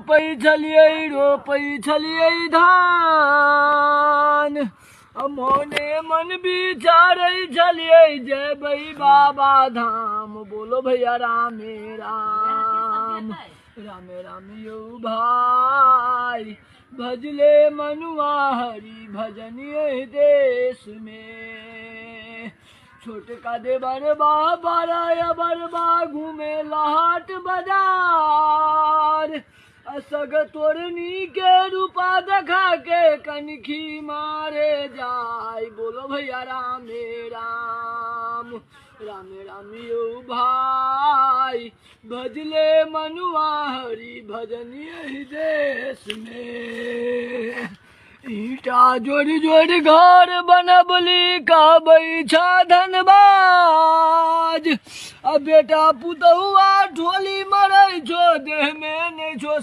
रोपई छलिए धान मोने मन विचार छलिए जय भाई बाबा धाम। बोलो भैया रामे राम रामे राम यौ भाई भजले मनुआ हरि भजनिए देश में। छोटे का दे बरबा बारा बरबा घूमे लाट बाजार असग तोरनी के रूपा दिखा के कनखी मारे जाय। बोलो भैया रामे राम रामे राम यौ भाई भजले मनुआ हरि भजनिए देश में। ईटा जोड़ी जोड़ी घर बनबली का बैठा धनबाज अब बेटा पुतहुआ ढोली मरे छो देह में नहीं छो।